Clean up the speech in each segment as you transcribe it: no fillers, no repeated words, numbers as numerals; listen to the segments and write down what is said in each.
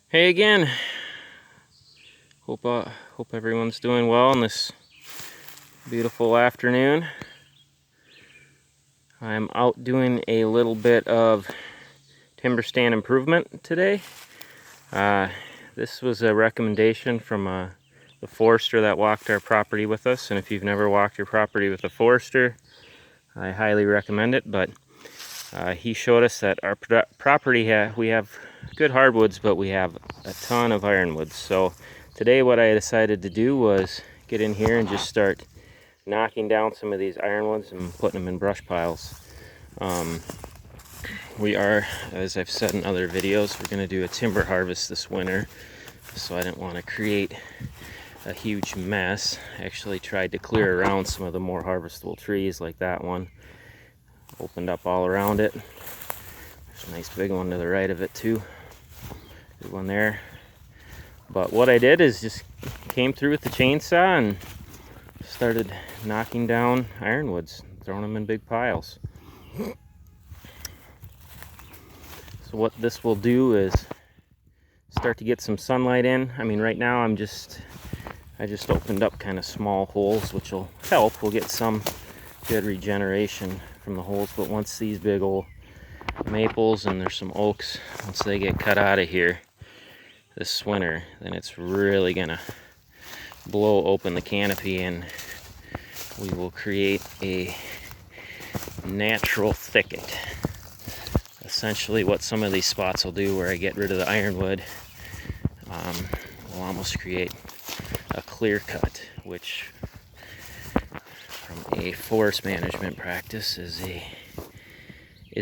Hey again. Hope everyone's doing well on this beautiful afternoon. I'm out doing a little bit of timber stand improvement today. This was a recommendation from the forester that walked our property with us, and if you've never walked your property with a forester, I highly recommend it. But he showed us that our property we have good hardwoods, but we have a ton of ironwoods. So today what I decided to do was get in here and just start knocking down some of these ironwoods and putting them in brush piles. We are, as I've said in other videos, we're going to do a timber harvest this winter, so I didn't want to create a huge mess. I actually tried to clear around some of the more harvestable trees, like that one. Opened up all around it. There's a nice big one to the right of it too. Good one there. But what I did is just came through with the chainsaw and started knocking down ironwoods, throwing them in big piles. So what this will do is start to get some sunlight in. I mean, right now I just opened up kind of small holes, which will help. We'll get some good regeneration from the holes, but once these big old maples and there's some oaks, once they get cut out of here this winter, then it's really gonna blow open the canopy and we will create a natural thicket. Essentially what some of these spots will do, where I get rid of the ironwood, will almost create a clear cut, which from a forest management practice is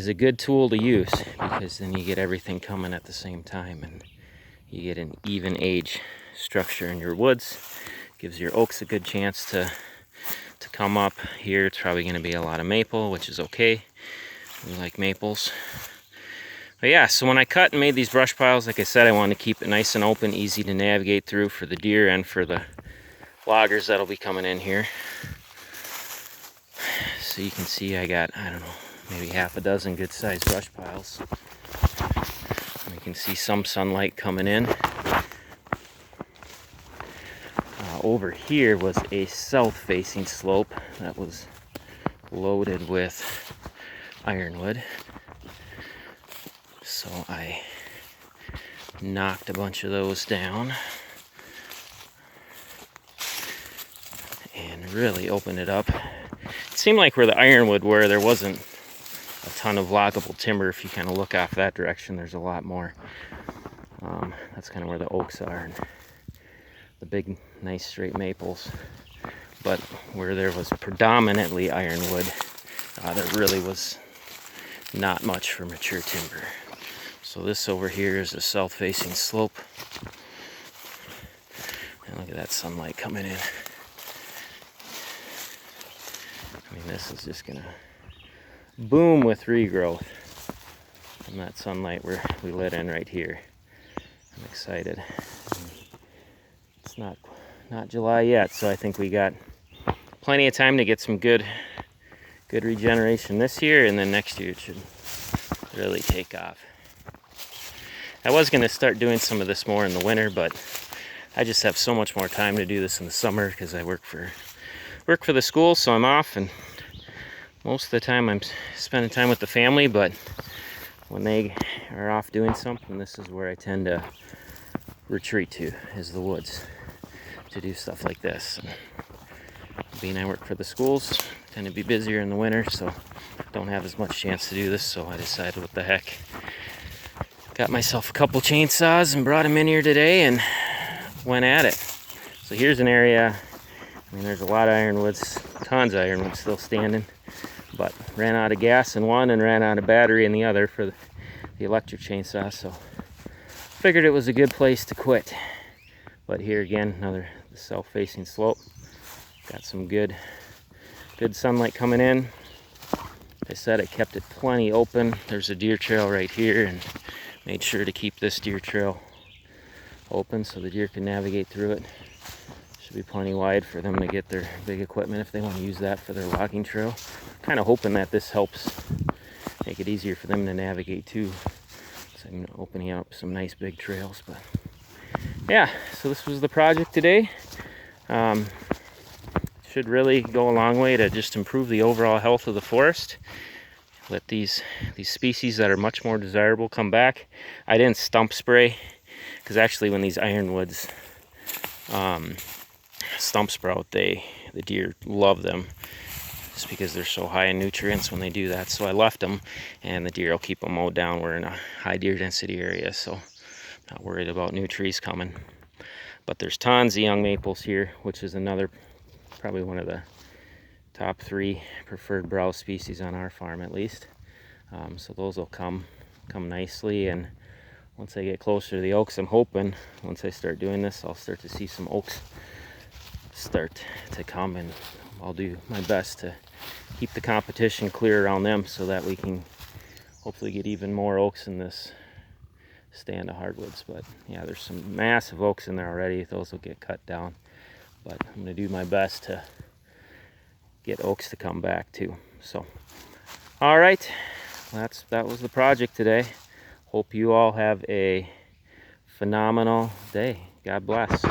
a good tool to use, because then you get everything coming at the same time and you get an even age structure in your woods. Gives your oaks a good chance to come up. Here it's probably going to be a lot of maple, which is okay. We like maples. But yeah, so when I cut and made these brush piles, like I said, I wanted to keep it nice and open, easy to navigate through for the deer and for the loggers that'll be coming in here. So you can see I got, I don't know, maybe half a dozen good sized brush piles. You can see some sunlight coming in. Over here was a south-facing slope that was loaded with ironwood. So I knocked a bunch of those down and really opened it up. It seemed like where the ironwood were, there wasn't a ton of loggable timber. If you kind of look off that direction, there's a lot more. That's kind of where the oaks are and the big nice straight maples. But where there was predominantly ironwood, there really was not much for mature timber. So this over here is a south-facing slope, and look at that sunlight coming in. I mean, this is just gonna boom with regrowth from that sunlight we let in right here. I'm excited. It's not July yet, so I think we got plenty of time to get some good regeneration this year, and then next year it should really take off. I was going to start doing some of this more in the winter, but I just have so much more time to do this in the summer because I work for the school, so I'm off, and most of the time I'm spending time with the family. But when they are off doing something, this is where I tend to retreat to, is the woods, to do stuff like this. And being I work for the schools, tend to be busier in the winter, so don't have as much chance to do this. So I decided, what the heck, got myself a couple chainsaws and brought them in here today and went at it. So here's an area, I mean, there's a lot of ironwoods, tons of ironwoods still standing, but ran out of gas in one and ran out of battery in the other for the electric chainsaw, so figured it was a good place to quit. But here again, another south-facing slope. Got some good sunlight coming in. Like I said, I kept it plenty open. There's a deer trail right here, and made sure to keep this deer trail open so the deer can navigate through it. Should be plenty wide for them to get their big equipment if they want to use that for their logging trail. Kind of hoping that this helps make it easier for them to navigate too. So I'm opening up some nice big trails. But yeah, so this was the project today. Should really go a long way to just improve the overall health of the forest. Let these species that are much more desirable come back. I didn't stump spray, because actually when these ironwoods stump sprout, the deer love them, just because they're so high in nutrients when they do that. So I left them, and the deer will keep them mowed down. We're in a high deer density area, so not worried about new trees coming. But there's tons of young maples here, which is another, probably one of the top 3 preferred browse species on our farm, at least. So those will come nicely, and once I get closer to the oaks, I'm hoping once I start doing this, I'll start to see some oaks start to come, and I'll do my best to keep the competition clear around them so that we can hopefully get even more oaks in this stand of hardwoods. But yeah, there's some massive oaks in there already. Those will get cut down, but I'm going to do my best to get oaks to come back too. So all right, that was the project today. Hope you all have a phenomenal day. God bless.